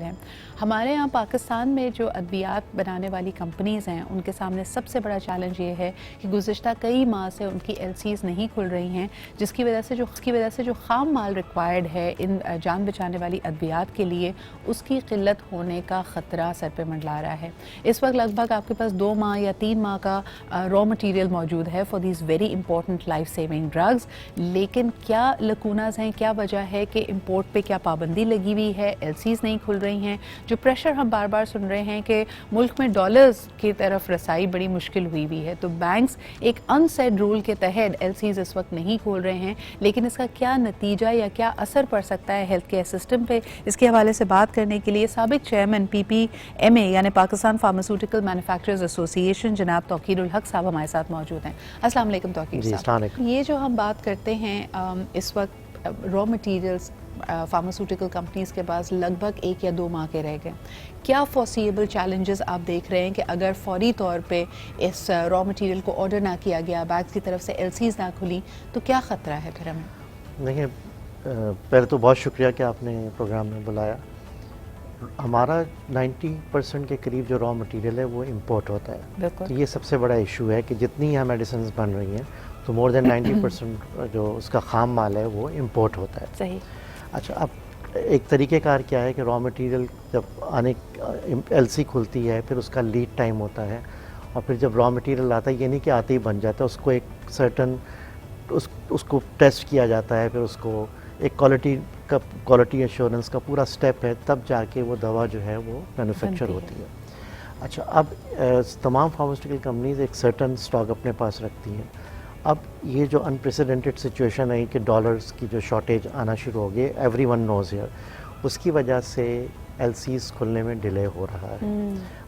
ہیں. ہمارے یہاں پاکستان میں جو ادویات بنانے والی کمپنیز ہیں ان کے سامنے سب سے بڑا چیلنج یہ ہے کہ گزشتہ کئی ماہ سے ان کی ایل سیز نہیں کھل رہی ہیں، جس کی وجہ سے جو خام مال ریکوائرڈ ہے ان جان بچانے والی ادویات کے لیے اس کی قلت ہونے کا خطرہ سر پہ منڈلا رہا ہے. اس وقت لگ بھگ آپ کے پاس 2 ماہ یا 3 ماہ کا را مٹیریل موجود ہے for these very important life saving drugs, لیکن کیا لکوناز ہیں، کیا وجہ ہے کہ امپورٹ پہ کیا پابندی لگی ہوئی ہے، ایل سیز نہیں کھل رہی ہیں. جو پریشر ہم بار بار سن رہے ہیں کہ ملک میں ڈالرز کی طرف رسائی بڑی مشکل ہوئی ہے، تو بینکس ایک ان سیڈ رول کے تحت ایل سیز اس وقت نہیں کھول رہے ہیں، لیکن اس کا کیا نتیجہ یا کیا اثر پڑ سکتا ہے ہیلتھ کیئر سسٹم پہ، اس کے حوالے سے بات کرنے کے لیے سابق چیئرمین PPMA یعنی پاکستان فارماسیوٹیکل مینوفیکچررز ایسوسی ایشن جناب توقیر الحق صاحب ہمارے ساتھ موجود ہیں. السلام علیکم توقیر صاحب. السلام علیکم. یہ جو ہم بات کرتے ہیں اس وقت را مٹیریلز فارماسیوٹیکل کمپنیز کے پاس لگ بھگ 1 یا 2 ماہ کے رہ گئے. کیا فورسیبل چیلنجز آپ دیکھ رہے ہیں کہ اگر فوری طور پہ اس را مٹیریل کو آرڈر نہ کیا گیا، بینکس کی طرف سے ایل سیز نہ کھلی، تو کیا خطرہ ہے پھر ہمیں؟ دیکھیں، پہلے تو بہت شکریہ کہ آپ نے پروگرام میں بلایا. ہمارا 90% کے قریب جو را مٹیریل ہے وہ امپورٹ ہوتا ہے. بالکل. تو یہ سب سے بڑا ایشو ہے کہ جتنی یہاں میڈیسنز بن رہی ہیں تو مور دین 90% جو اس کا خام مال ہے وہ امپورٹ ہوتا ہے. صحیح. اچھا، اب ایک طریقہ کار کیا ہے کہ را مٹیریل جب آنے ایل سی کھلتی ہے پھر اس کا لیڈ ٹائم ہوتا ہے، اور پھر جب را مٹیریل آتا ہے یہ نہیں کہ آتے ہی بن جاتا ہے، اس کو ایک سرٹن اس کو ٹیسٹ کیا جاتا ہے، پھر اس کو ایک کوالٹی ایشورنس کا پورا سٹیپ ہے، تب جا کے وہ دوا جو ہے وہ مینوفیکچر ہوتی ہے. اچھا، اب تمام فارماسیوٹیکل کمپنیز ایک سرٹن سٹاک اپنے پاس رکھتی ہیں. اب یہ جو انپریسیڈنٹڈ سچویشن ہے کہ ڈالرز کی جو شارٹیج آنا شروع ہو گئی، ایوری ون نوز ہیئر، اس کی وجہ سے ایل سیز کھلنے میں ڈیلے ہو رہا ہے.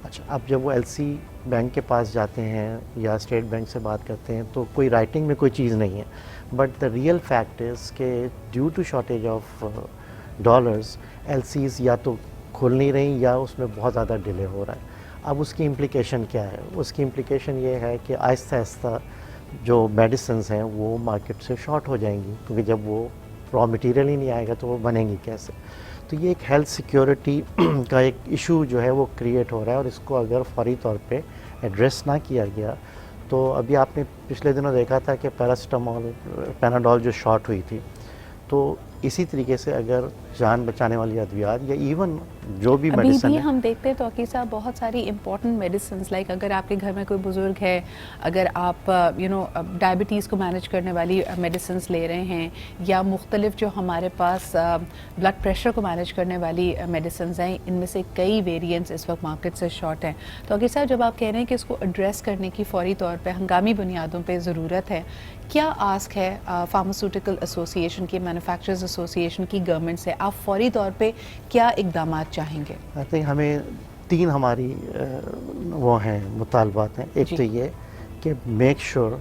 اچھا، اب جب وہ ایل سی بینک کے پاس جاتے ہیں یا اسٹیٹ بینک سے بات کرتے ہیں تو کوئی رائٹنگ میں کوئی چیز نہیں ہے، but the real fact is کہ due to shortage of dollars LCs یا تو کھل نہیں رہی یا اس میں بہت زیادہ ڈیلے ہو رہا ہے. اب اس کی امپلیکیشن کیا ہے؟ اس کی امپلیکیشن یہ ہے کہ آہستہ آہستہ جو میڈیسنز ہیں وہ مارکیٹ سے شارٹ ہو جائیں گی، کیونکہ جب وہ را مٹیریل ہی نہیں آئے گا تو وہ بنیں گی کیسے؟ تو یہ ایک ہیلتھ سیکیورٹی کا ایک ایشو جو ہے وہ کریٹ ہو رہا ہے، اور اس کو اگر فوری طور پہ ایڈریس نہ کیا گیا تو ابھی آپ نے پچھلے دنوں دیکھا تھا کہ پیناڈول جو شارٹ ہوئی تھی، تو اسی طریقے سے اگر جان بچانے والی ادویات یا ایون جو بھی میڈیسن ابھی ہم دیکھتے ہیں توقیر صاحب بہت ساری امپورٹنٹ میڈیسنز، لائک اگر آپ کے گھر میں کوئی بزرگ ہے، اگر آپ ڈائبٹیز کو مینیج کرنے والی میڈیسنز لے رہے ہیں، یا مختلف جو ہمارے پاس بلڈ پریشر کو مینیج کرنے والی میڈیسنز ہیں، ان میں سے کئی ویریئنٹس اس وقت مارکیٹ سے شارٹ ہیں. توقیر صاحب، جب آپ کہہ رہے ہیں کہ اس کو ایڈریس کرنے کی فوری طور پہ ہنگامی بنیادوں پہ ضرورت ہے، کیا آسک ہے فارماسیوٹیکل ایسوسی ایشن کی، مینوفیکچررز ایسوسی ایشن کی گورنمنٹ سے؟ آپ فوری طور پہ کیا اقدامات چاہیں گے؟ آئی تھنک ہمیں 3 ہماری وہ ہیں مطالبات ہیں. ایک تو یہ کہ میک شور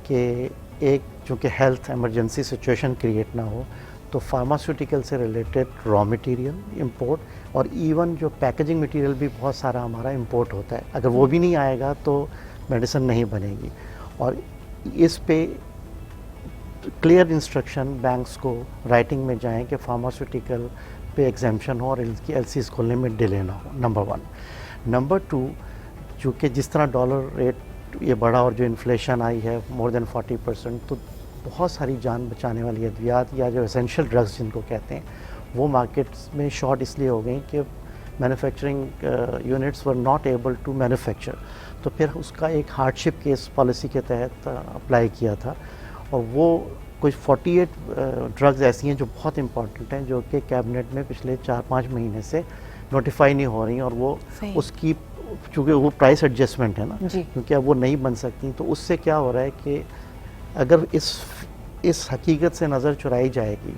کہ ایک چونکہ ہیلتھ ایمرجنسی سچویشن کریٹ نہ ہو، تو فارماسیوٹیکل سے ریلیٹڈ را مٹیریل امپورٹ، اور ایون جو پیکیجنگ مٹیریل بھی بہت سارا ہمارا امپورٹ ہوتا ہے، اگر وہ بھی نہیں آئے گا تو میڈیسن نہیں بنے گی. اور اس پہ کلیئر انسٹرکشن بینکس کو رائٹنگ میں جائیں کہ فارماسیوٹیکل پہ ایگزیمپشن ہو اور ان کی ایل سیز کھولنے میں ڈیلے نہ ہو. نمبر 1. نمبر 2، چونکہ جس طرح ڈالر ریٹ یہ بڑھا اور جو انفلیشن آئی ہے مور دین 40%، تو بہت ساری جان بچانے والی ادویات یا جو اسینشیل ڈرگز جن کو کہتے ہیں وہ مارکیٹس میں شارٹ اس لیے ہو گئیں کہ manufacturing units were not able to manufacture. تو پھر اس کا ایک ہارڈ شپ کیس پالیسی کے تحت اپلائی کیا تھا، اور وہ کچھ 48 ڈرگز ایسی ہیں جو بہت امپورٹنٹ ہیں، جو کہ کیبنٹ میں پچھلے 4-5 مہینے سے نوٹیفائی نہیں ہو رہی ہیں، اور وہ اس کی چونکہ وہ پرائس ایڈجسٹمنٹ ہے نا، کیونکہ اب وہ نہیں بن سکتی. تو اس سے کیا ہو رہا ہے کہ اگر اس حقیقت سے نظر چرائی جائے گی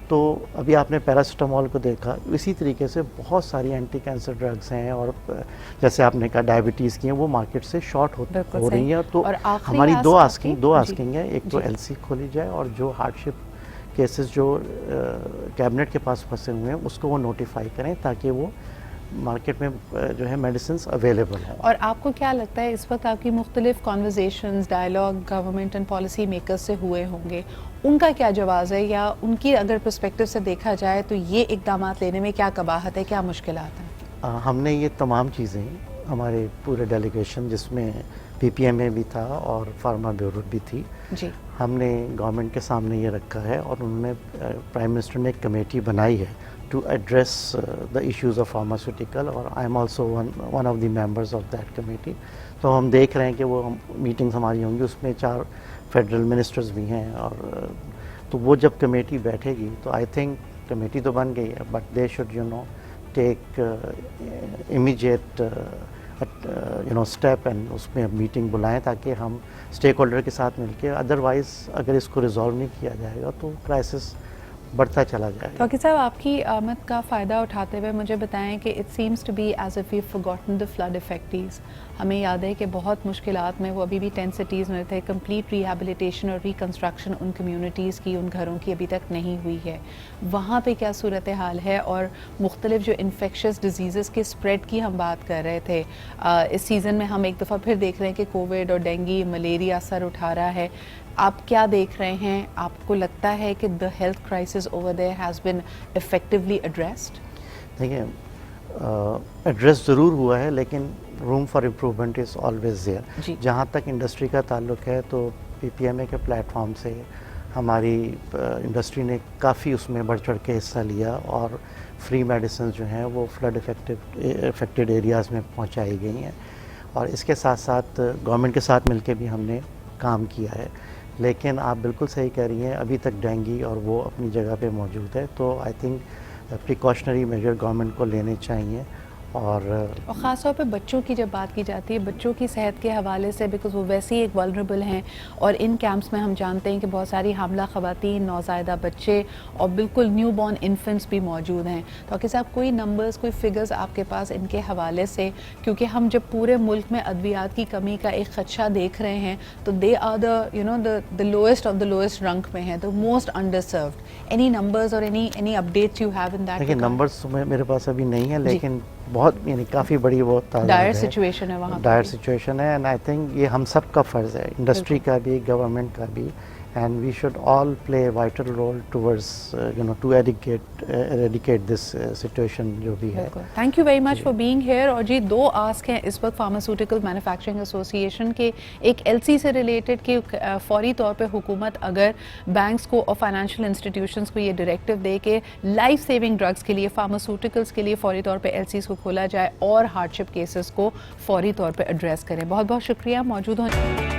تو ابھی آپ نے پیراسیٹامول کو دیکھا، اسی طریقے سے بہت ساری اینٹی کینسر ڈرگز ہیں، اور جیسے آپ نے کہا ڈائبٹیز کی ہیں، وہ مارکیٹ سے شارٹ ہو رہی ہیں. تو ہماری دو آسکنگ ہیں، ایک تو ایل سی کھولی جائے، اور جو ہارڈ شپ کیسز جو کیبنٹ کے پاس پھنسے ہوئے ہیں اس کو وہ نوٹیفائی کریں تاکہ وہ مارکیٹ میں جو ہے میڈیسنس اویلیبل ہوں. اور آپ کو کیا لگتا ہے اس وقت آپ کی مختلف conversations dialogue government and policy makers سے ہوئے ہوں گے, ان کا کیا جواز ہے, یا ان کی اگر پرسپیکٹو سے دیکھا جائے تو یہ اقدامات لینے میں کیا قباحت ہے, کیا مشکلات ہیں؟ ہم نے یہ تمام چیزیں ہمارے پورے ڈیلیگیشن جس میں پی پی ایم اے بھی تھا اور فارما بیورو بھی تھی, جی ہم نے گورنمنٹ کے سامنے یہ رکھا ہے, اور انہوں نے پرائم منسٹر نے ایک کمیٹی بنائی ہے to address the issues of pharmaceutical, اور I am also one of the members of that committee. تو ہم دیکھ رہے ہیں کہ وہ میٹنگز ہماری ہوں گی, اس میں 4 فیڈرل منسٹرز بھی ہیں, اور تو وہ جب کمیٹی بیٹھے گی تو آئی تھنک کمیٹی تو بن گئی ہے, but they should take immediate step and اس میں میٹنگ بلائیں تاکہ ہم اسٹیک ہولڈر کے ساتھ مل کے, ادروائز اگر اس کو ریزالو نہیں کیا جائے گا تو کرائسس بڑھتا چلا جائے گا. توقیر صاحب, آپ کی آمد کا فائدہ اٹھاتے ہوئے مجھے بتائیں کہ it seems to be as if we forgotten the flood affectees. ہمیں یاد ہے کہ بہت مشکلات میں وہ ابھی بھی 10 سٹیز میں تھے. کمپلیٹ ریہیبلیٹیشن اور ریکنسٹرکشن ان کمیونٹیز کی, ان گھروں کی ابھی تک نہیں ہوئی ہے. وہاں پہ کیا صورتحال ہے, اور مختلف جو انفیکشس ڈیزیزز کے اسپریڈ کی ہم بات کر رہے تھے, اس سیزن میں ہم ایک دفعہ پھر دیکھ رہے ہیں کہ کووڈ اور ڈینگی ملیریا سر اٹھا رہا ہے. آپ کیا دیکھ رہے ہیں, آپ کو لگتا ہے کہ the health crisis over there has been effectively addressed? دیکھیں, ایڈریس ضرور ہوا ہے, لیکن room for improvement is always there. جہاں تک انڈسٹری کا تعلق ہے تو پی پی ایم اے کے پلیٹ فارم سے ہماری انڈسٹری نے کافی اس میں بڑھ چڑھ کے حصہ لیا, اور فری میڈیسنز جو ہیں وہ فلڈ افیکٹڈ ایریاز میں پہنچائی گئی ہیں, اور اس کے ساتھ ساتھ گورنمنٹ کے ساتھ مل کے بھی ہم نے کام کیا ہے. لیکن آپ بالکل صحیح کہہ رہی ہیں, ابھی تک ڈینگی اور وہ اپنی جگہ پہ موجود ہے, تو I think precautionary measure government کو لینے چاہیے. اور خاص طور پہ بچوں کی جب بات کی جاتی ہے, بچوں کی صحت کے حوالے سے, بیکاز وہ ویسے ہی ایک ولنریبل ہیں, اور ان کیمپس میں ہم جانتے ہیں کہ بہت ساری حاملہ خواتین, نوزائیدہ بچے اور بالکل نیو بورن انفنٹس بھی موجود ہیں. تو کہ صاحب کوئی نمبرز, کوئی فگرز آپ کے پاس ان کے حوالے سے, کیونکہ ہم جب پورے ملک میں ادویات کی کمی کا ایک خدشہ دیکھ رہے ہیں تو they are the lowest of the lowest rank میں ہیں, the most underserved. Any numbers or any updates you have in that? دیکھیں, نمبرز میرے پاس ابھی نہیں ہیں, لیکن بہت یعنی کافی بڑی وہ ڈائر سچویشن ہے وہاں, ڈائر سچویشن ہے. اینڈ آئی تھنک یہ ہم سب کا فرض ہے, انڈسٹری کا بھی, گورنمنٹ کا بھی, and we should all play vital role towards to eradicate this situation جو بھی ہے. Thank you very much for being here. اور جی 2 آسک ہیں اس وقت فارماسیوٹیکل مینوفیکچرنگ ایسوسی ایشن کے, ایک ایل سی سے ریلیٹڈ کہ فوری طور پہ حکومت اگر بینکس کو اور فائنینشیل انسٹیٹیوشنس کو یہ ڈائریکٹیو دے کہ لائف سیونگ ڈرگس کے لیے, فارماسیوٹیکلس کے لیے فوری طور پہ ایل سیز کو کھولا جائے اور ہارڈ شپ کیسز کو فوری طور پہ ایڈریس کریں. بہت بہت شکریہ موجود ہونے.